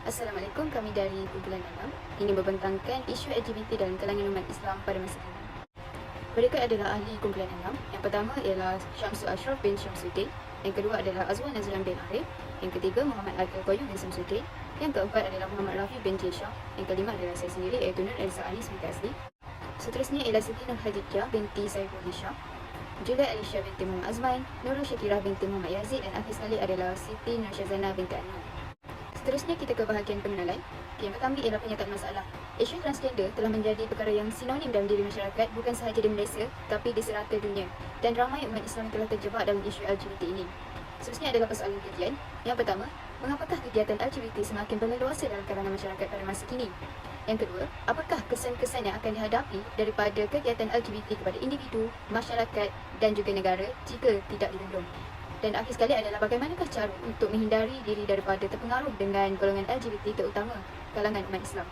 Assalamualaikum, kami dari Kumpulan Alam ingin membentangkan isu LGBT dalam kalangan umat Islam pada masa ini. Mereka adalah ahli Kumpulan Alam. Yang pertama ialah Syamsul Ashraf bin Syamsuddin. Yang kedua adalah Azwan Azlan bin Arif. Yang ketiga Muhammad Al-Qayyum bin Syamsuddin. Yang keempat adalah Muhammad Rafi bin Jesha. Yang kelima adalah saya sendiri iaitu Nur Elsa Anis binti Asli. Seterusnya ialah Siti Nur Khadijah binti Saiful Hisham, Julia Alisha binti Muhammad Azman, Nurul Syakirah binti Muhammad Yazid dan akhir sekali adalah Siti Nur Syazana binti Anwar. Seterusnya kita ke bahagian pengenalan. Yang pertama ialah penyataan masalah. Isu transgender telah menjadi perkara yang sinonim dalam diri masyarakat bukan sahaja di Malaysia tapi di serata dunia, dan ramai umat Islam telah terjebak dalam isu LGBT ini. Seterusnya adalah persoalan kajian. Yang pertama, mengapakah kegiatan LGBT semakin berleluasa dalam kalangan masyarakat pada masa kini? Yang kedua, apakah kesan-kesan yang akan dihadapi daripada kegiatan LGBT kepada individu, masyarakat dan juga negara jika tidak dibendung? Dan akhir sekali adalah bagaimanakah cara untuk menghindari diri daripada terpengaruh dengan golongan LGBT terutama kalangan umat Islam.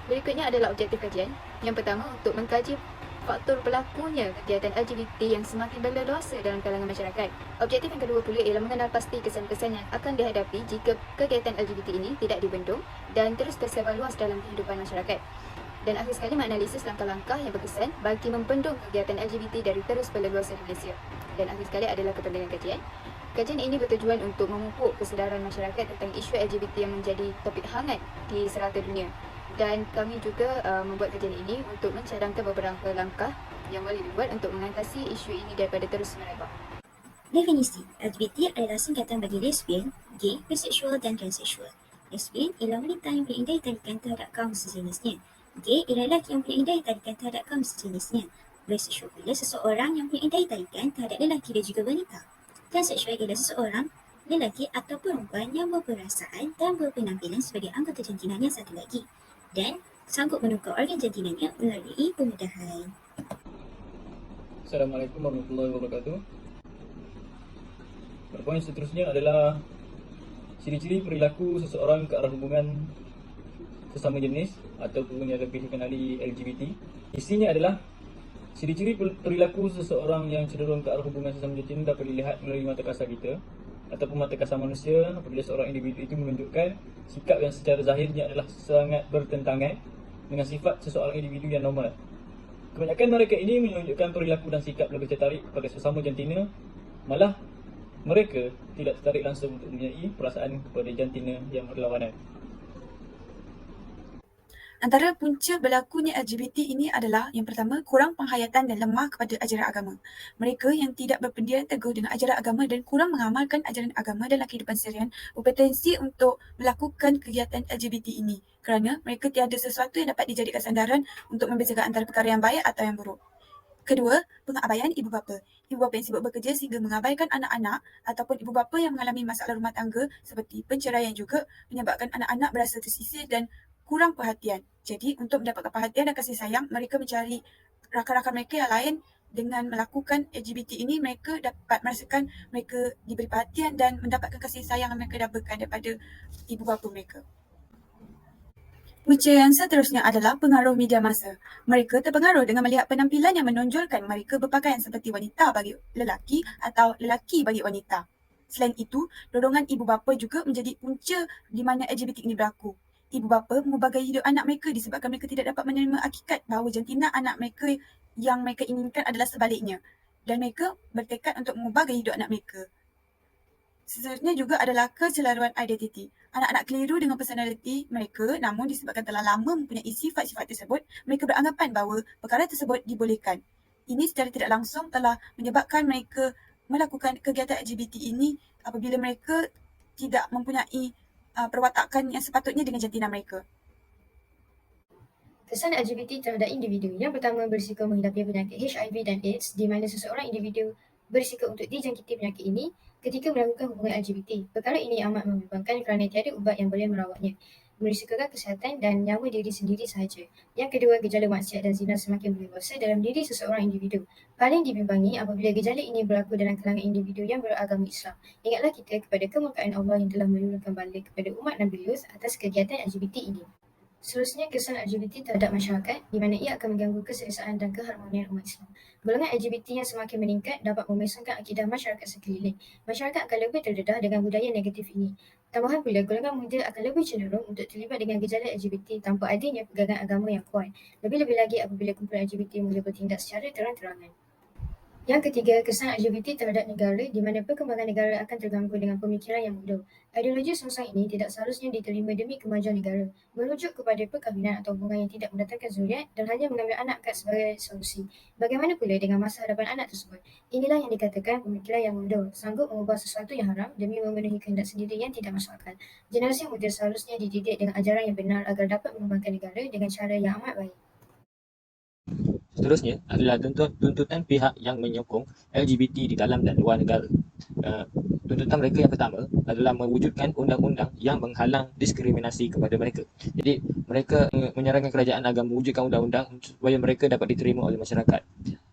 Berikutnya adalah objektif kajian. Yang pertama, untuk mengkaji faktor berlakunya kegiatan LGBT yang semakin berleluasa dalam kalangan masyarakat. Objektif yang kedua pula ialah mengenal pasti kesan-kesan yang akan dihadapi jika kegiatan LGBT ini tidak dibendung dan terus tersebar luas dalam kehidupan masyarakat. Dan akhir sekali menganalisis langkah-langkah yang berkesan bagi membendung kegiatan LGBT dari terus berleluasa di Malaysia. Dan akhir sekali adalah kepentingan kajian. Kajian ini bertujuan untuk memupuk kesedaran masyarakat tentang isu LGBT yang menjadi topik hangat di serata dunia. Dan kami juga membuat kajian ini untuk mencadangkan beberapa langkah yang boleh dibuat untuk mengatasi isu ini daripada terus merebak. Definisi LGBT adalah singkatan bagi lesbian, gay, biseksual dan transseksual. Lesbian ialah wanita yang berindai tarikan terhadap kaum sejenisnya. Gay ialah lelaki yang berindai tarikan terhadap kaum sejenisnya. Biseksual ialah seseorang yang berindai tarikan terhadap lelaki dan juga wanita. Transseksual ialah seseorang, lelaki atau perempuan yang berperasaan dan berpenampilan sebagai anggota jantinanya satu lagi dan sanggup menukar organ jantinanya melalui pembedahan. Assalamualaikum warahmatullahi wabarakatuh. Poin seterusnya adalah ciri-ciri perilaku seseorang ke arah hubungan sesama jenis ataupun yang lebih dikenali LGBT. Isinya adalah ciri-ciri perilaku seseorang yang cenderung ke arah hubungan sesama jenis dapat dilihat melalui mata kasar kita ataupun mata kasar manusia apabila seorang individu itu menunjukkan sikap yang secara zahirnya adalah sangat bertentangan dengan sifat seseorang individu yang normal. Kebanyakan mereka ini menunjukkan perilaku dan sikap lebih tertarik kepada sesama jantina, malah mereka tidak tertarik langsung untuk mempunyai perasaan kepada jantina yang berlawanan. Antara punca berlakunya LGBT ini adalah yang pertama, kurang penghayatan dan lemah kepada ajaran agama. Mereka yang tidak berpendirian teguh dengan ajaran agama dan kurang mengamalkan ajaran agama dalam kehidupan seharian berpotensi untuk melakukan kegiatan LGBT ini kerana mereka tiada sesuatu yang dapat dijadikan sandaran untuk membezakan antara perkara yang baik atau yang buruk. Kedua, pengabaian ibu bapa. Ibu bapa yang sibuk bekerja sehingga mengabaikan anak-anak ataupun ibu bapa yang mengalami masalah rumah tangga seperti penceraian juga menyebabkan anak-anak berasa tersisih dan kurang perhatian. Jadi, untuk mendapatkan perhatian dan kasih sayang, mereka mencari rakan-rakan mereka yang lain. Dengan melakukan LGBT ini, mereka dapat merasakan mereka diberi perhatian dan mendapatkan kasih sayang yang mereka dapatkan daripada ibu bapa mereka. Punca yang seterusnya adalah pengaruh media massa. Mereka terpengaruh dengan melihat penampilan yang menonjolkan mereka berpakaian seperti wanita bagi lelaki atau lelaki bagi wanita. Selain itu, dorongan ibu bapa juga menjadi punca di mana LGBT ini berlaku. Ibu bapa mengubah gaya hidup anak mereka disebabkan mereka tidak dapat menerima hakikat bahawa jantina anak mereka yang mereka inginkan adalah sebaliknya. Dan mereka bertekad untuk mengubah gaya hidup anak mereka. Seterusnya juga adalah kecelaruan identiti. Anak-anak keliru dengan personaliti mereka, namun disebabkan telah lama mempunyai sifat-sifat tersebut, mereka beranggapan bahawa perkara tersebut dibolehkan. Ini secara tidak langsung telah menyebabkan mereka melakukan kegiatan LGBT ini apabila mereka tidak mempunyai perwatakan yang sepatutnya dengan jantina mereka. Kesan LGBT terhadap individu. Yang pertama, berisiko menghidapi penyakit HIV dan AIDS di mana seseorang individu berisiko untuk dijangkiti penyakit ini ketika melakukan hubungan LGBT. Perkara ini amat membimbangkan kerana tiada ubat yang boleh merawatnya, merisikokan kesihatan dan nyawa diri sendiri sahaja. Yang kedua, gejala maksiat dan zina semakin berleluasa dalam diri seseorang individu. Paling dibimbangi apabila gejala ini berlaku dalam kalangan individu yang beragama Islam. Ingatlah kita kepada kemurkaan Allah yang telah menurunkan bala kepada umat Nabi Lut atas kegiatan LGBT ini. Seterusnya, kesan LGBT terhadap masyarakat di mana ia akan mengganggu keselesaan dan keharmonian umat Islam. Golongan LGBT yang semakin meningkat dapat memesankan akidah masyarakat sekeliling. Masyarakat akan lebih terdedah dengan budaya negatif ini. Tambahan pula, golongan muda akan lebih cenderung untuk terlibat dengan gejala LGBT tanpa adanya pegangan agama yang kuat. Lebih-lebih lagi apabila kumpulan LGBT mula bertindak secara terang-terangan. Yang ketiga, kesan LGBT terhadap negara di mana perkembangan negara akan terganggu dengan pemikiran yang mudah. Ideologi semasa ini tidak seharusnya diterima demi kemajuan negara, merujuk kepada perkahwinan atau hubungan yang tidak mendatangkan zuriat dan hanya mengambil anak angkat sebagai solusi. Bagaimana pula dengan masa hadapan anak tersebut? Inilah yang dikatakan pemikiran yang mudah, sanggup mengubah sesuatu yang haram demi memenuhi kehendak sendiri yang tidak masuk akal. Generasi muda seharusnya dididik dengan ajaran yang benar agar dapat mengembangkan negara dengan cara yang amat baik. Seterusnya adalah tuntutan pihak yang menyokong LGBT di dalam dan luar negara. Tuntutan mereka yang pertama adalah mewujudkan undang-undang yang menghalang diskriminasi kepada mereka. Jadi mereka menyarankan kerajaan agar mewujudkan undang-undang supaya mereka dapat diterima oleh masyarakat.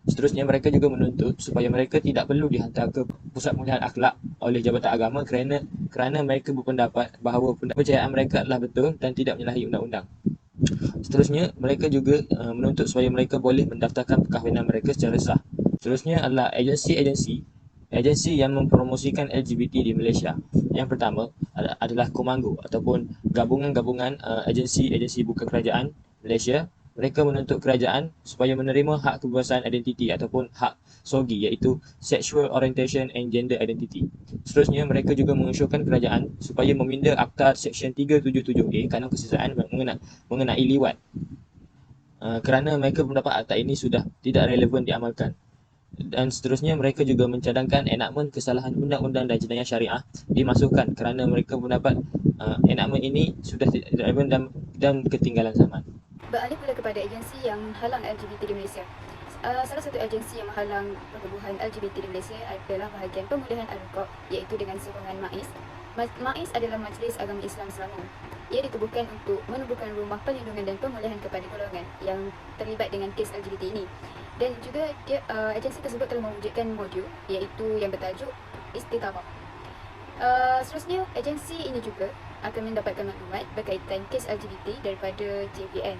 Seterusnya mereka juga menuntut supaya mereka tidak perlu dihantar ke pusat pemulihan akhlak oleh Jabatan Agama kerana mereka berpendapat bahawa kepercayaan mereka adalah betul dan tidak menyalahi undang-undang. Seterusnya, mereka juga menuntut supaya mereka boleh mendaftarkan perkahwinan mereka secara sah. Seterusnya adalah agensi yang mempromosikan LGBT di Malaysia. Yang pertama adalah Komango ataupun gabungan-gabungan agensi bukan kerajaan Malaysia. Mereka menuntut kerajaan supaya menerima hak kebebasan identiti ataupun hak SOGI iaitu Sexual Orientation and Gender Identity. Seterusnya, mereka juga mengusulkan kerajaan supaya meminda Akta Seksyen 377A Kanun Keseksaan mengenai liwat kerana mereka berpendapat akta ini sudah tidak relevan diamalkan. Dan seterusnya, mereka juga mencadangkan enakmen kesalahan undang-undang dan jenayah syariah dimasukkan kerana mereka berpendapat enakmen ini sudah tidak relevan dan ketinggalan zaman. Beralih pula kepada agensi yang menghalang LGBT di Malaysia. Salah satu agensi yang menghalang pertubuhan LGBT di Malaysia adalah bahagian pemulihan Al-Riqab, iaitu dengan sokongan MAIS. MAIS adalah Majlis Agama Islam Selangor. Ia ditubuhkan untuk menubuhkan rumah perlindungan dan pemulihan kepada golongan yang terlibat dengan kes LGBT ini. Dan juga agensi tersebut telah mewujudkan modul iaitu yang bertajuk Istitabah. Seterusnya, agensi ini juga akan mendapatkan maklumat berkaitan kes LGBT daripada JPN.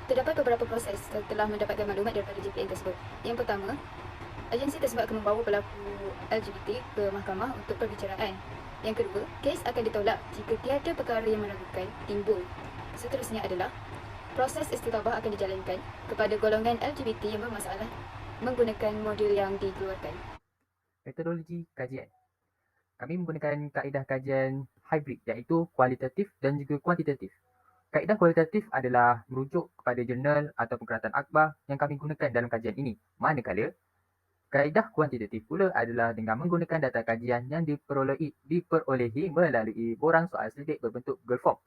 Terdapat beberapa proses setelah mendapatkan maklumat daripada JPN tersebut. Yang pertama, agensi tersebut akan membawa pelaku LGBT ke mahkamah untuk perbicaraan. Yang kedua, kes akan ditolak jika tiada perkara yang meragukan timbul. Seterusnya adalah proses istitabah akan dijalankan kepada golongan LGBT yang bermasalah menggunakan modul yang dikeluarkan. Metodologi kajian. Kami menggunakan kaedah kajian hybrid iaitu kualitatif dan juga kuantitatif. Kaedah kualitatif adalah merujuk kepada jurnal atau perkhidmatan akhbar yang kami gunakan dalam kajian ini. Manakala, kaedah kuantitatif pula adalah dengan menggunakan data kajian yang diperolehi melalui borang soal selidik berbentuk Google Form.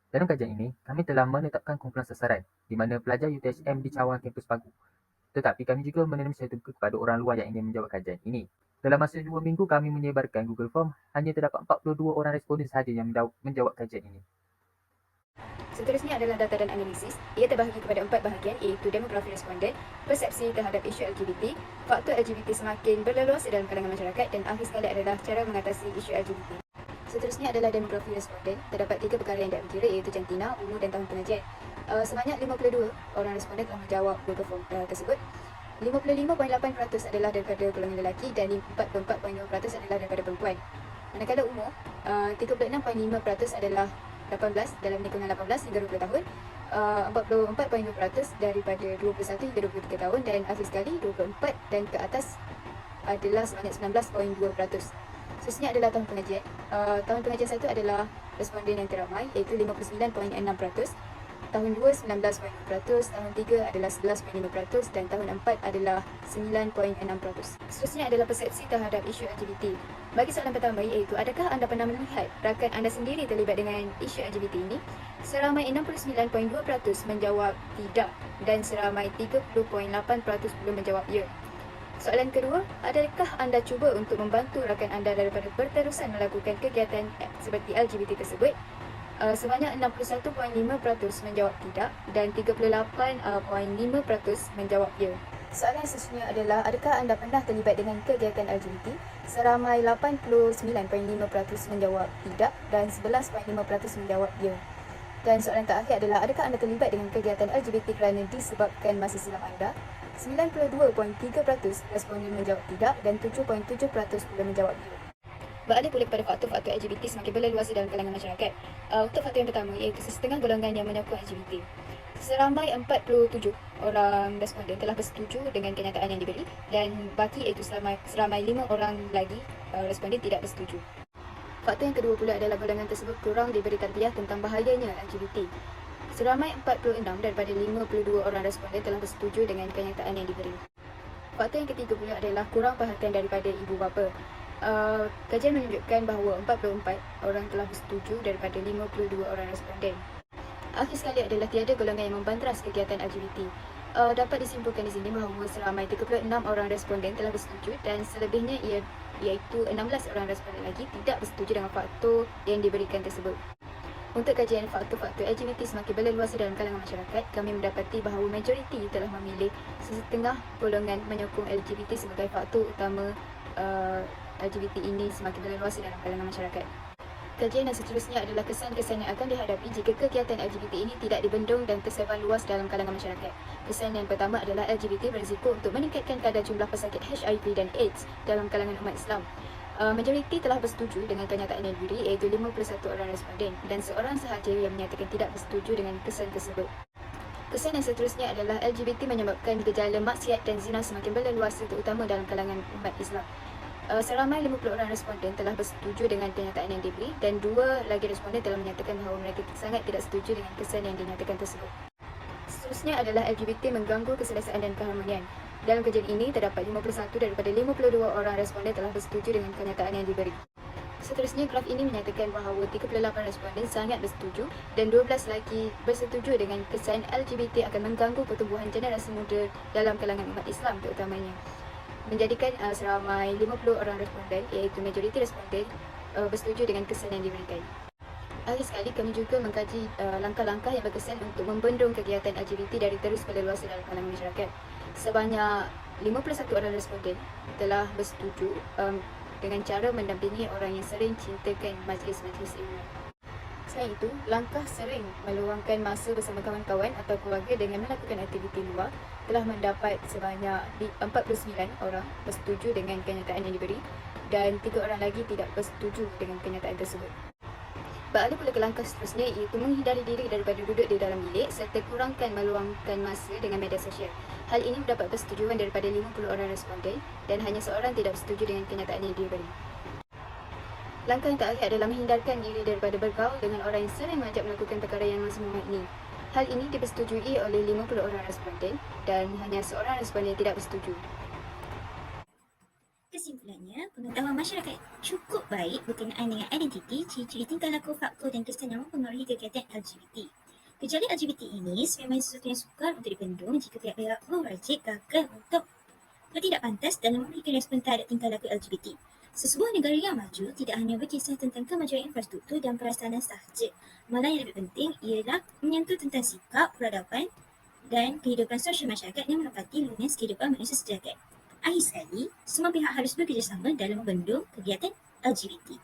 Dalam kajian ini, kami telah menetapkan kumpulan sasaran di mana pelajar UTHM di cawangan kampus Pagu. Tetapi kami juga menerima sertifikat kepada orang luar yang ingin menjawab kajian ini. Dalam masa 2 minggu kami menyebarkan Google Form, hanya terdapat 42 orang responden sahaja yang menjawab kajian ini. Seterusnya adalah data dan analisis. Ia terbahagi kepada 4 bahagian iaitu demografi responden, persepsi terhadap isu LGBT, faktor LGBT semakin berleluasa dalam kalangan masyarakat dan akhir sekali adalah cara mengatasi isu LGBT. Seterusnya adalah demografi responden. Terdapat 3 perkara yang dapat dikira iaitu jantina, umur dan tahun pengajian. Sebanyak 52 orang responden telah menjawab Google Form tersebut. 55.8% adalah daripada golongan lelaki dan 44.5% adalah daripada perempuan. Manakala umur, 36.5% adalah 18 dalam lingkungan 18 hingga 20 tahun, 44.5% daripada 21 hingga 23 tahun dan akhir sekali 24 dan ke atas adalah sebanyak 19.2%. Seterusnya adalah tahun pengajian. Tahun pengajian 1 adalah responden yang teramai iaitu 59.6%. Tahun 2, 19.5%, tahun 3 adalah 11.5% dan tahun 4 adalah 9.6%. Seterusnya adalah persepsi terhadap isu LGBT. Bagi soalan pertama iaitu, adakah anda pernah melihat rakan anda sendiri terlibat dengan isu LGBT ini? Seramai 69.2% menjawab tidak dan seramai 30.8% belum menjawab ya. Soalan kedua, adakah anda cuba untuk membantu rakan anda daripada berterusan melakukan kegiatan seperti LGBT tersebut? Sebanyak 61.5% menjawab tidak dan 38.5% menjawab ya. Soalan seterusnya adalah, adakah anda pernah terlibat dengan kegiatan LGBT? Seramai 89.5% menjawab tidak dan 11.5% menjawab ya. Dan soalan terakhir adalah, adakah anda terlibat dengan kegiatan LGBT kerana disebabkan masa silam anda? 92.3% responden menjawab tidak dan 7.7% pula menjawab ya. Beralih pula kepada faktor-faktor LGBT semakin berleluasa dalam kalangan masyarakat. Untuk faktor yang pertama iaitu setengah golongan yang menyokong LGBT. Seramai 47 orang responden telah bersetuju dengan kenyataan yang diberi dan baki iaitu seramai 5 orang lagi responden tidak bersetuju. Faktor yang kedua pula adalah golongan tersebut kurang diberi tarbiyah tentang bahayanya LGBT. Seramai 46 daripada 52 orang responden telah bersetuju dengan kenyataan yang diberi. Faktor yang ketiga pula adalah kurang perhatian daripada ibu bapa. Kajian menunjukkan bahawa 44 orang telah bersetuju daripada 52 orang responden. Akhir sekali adalah tiada golongan yang membanteras kegiatan LGBT. Dapat disimpulkan di sini bahawa seramai 36 orang responden telah bersetuju dan selebihnya iaitu 16 orang responden lagi tidak bersetuju dengan faktor yang diberikan tersebut. Untuk kajian faktor-faktor LGBT semakin berleluasa dalam kalangan masyarakat, kami mendapati bahawa majoriti telah memilih setengah golongan menyokong LGBT sebagai faktor utama LGBT ini semakin berleluasa dalam kalangan masyarakat. Kajian yang seterusnya adalah kesan-kesan yang akan dihadapi jika kegiatan LGBT ini tidak dibendung dan tersebar luas dalam kalangan masyarakat. Kesan yang pertama adalah LGBT berisiko untuk meningkatkan kadar jumlah pesakit HIV dan AIDS dalam kalangan umat Islam. Majoriti telah bersetuju dengan kenyataan yang diberi iaitu 51 orang responden dan seorang sahaja yang menyatakan tidak bersetuju dengan kesan tersebut. Kesan yang seterusnya adalah LGBT menyebabkan gejala maksiat dan zina semakin berleluasa terutama dalam kalangan umat Islam. Seramai 50 orang responden telah bersetuju dengan kenyataan yang diberi dan 2 lagi responden telah menyatakan bahawa mereka sangat tidak setuju dengan kesan yang dinyatakan tersebut. Seterusnya adalah LGBT mengganggu keselesaan dan keharmonian. Dalam kajian ini, terdapat 51 daripada 52 orang responden telah bersetuju dengan kenyataan yang diberi. Seterusnya, graf ini menyatakan bahawa 38 responden sangat bersetuju dan 12 lagi bersetuju dengan kesan LGBT akan mengganggu pertumbuhan generasi muda dalam kalangan umat Islam terutamanya. Menjadikan seramai 50 orang responden iaitu majoriti responden bersetuju dengan kesan yang diberikan. Akhir sekali, kami juga mengkaji langkah-langkah yang berkesan untuk membendung kegiatan LGBT dari terus berleluasa dalam kalangan masyarakat. Sebanyak 51 orang responden telah bersetuju dengan cara mendampingi orang yang sering cintakan majlis-majlis ilmu. Selain itu, langkah sering meluangkan masa bersama kawan-kawan atau keluarga dengan melakukan aktiviti luar telah mendapat sebanyak 49 orang bersetuju dengan kenyataan yang diberi dan 3 orang lagi tidak bersetuju dengan kenyataan tersebut. Beralih pula ke langkah seterusnya iaitu menghindari diri daripada duduk di dalam bilik serta kurangkan meluangkan masa dengan media sosial. Hal ini mendapat persetujuan daripada 50 orang responden dan hanya seorang tidak bersetuju dengan kenyataan yang diberi. Langkah yang terakhir adalah menghindarkan diri daripada bergaul dengan orang yang sering mengajak melakukan perkara yang mazmumah ini. Hal ini dipersetujui oleh 50 orang responden dan hanya seorang responden tidak bersetuju. Kesimpulannya, pengetahuan masyarakat cukup baik berkenaan dengan identiti, ciri-ciri tingkah laku, faktor dan kesan yang mempengaruhi kegiatan LGBT. Gejala LGBT ini sememangnya sesuatu yang sukar untuk dibendung jika pihak-pihak merajik gagal untuk bertindak pantas dalam memberikan respon terhadap tingkah laku LGBT. Sesebuah negara yang maju tidak hanya berkisah tentang kemajuan infrastruktur dan perasaan sahaja, malah yang lebih penting ialah menyentuh tentang sikap, peradaban dan kehidupan sosial masyarakat yang menepati lunas kehidupan manusia sejagat. Akhir sekali, semua pihak harus bekerjasama dalam membendung kegiatan LGBT.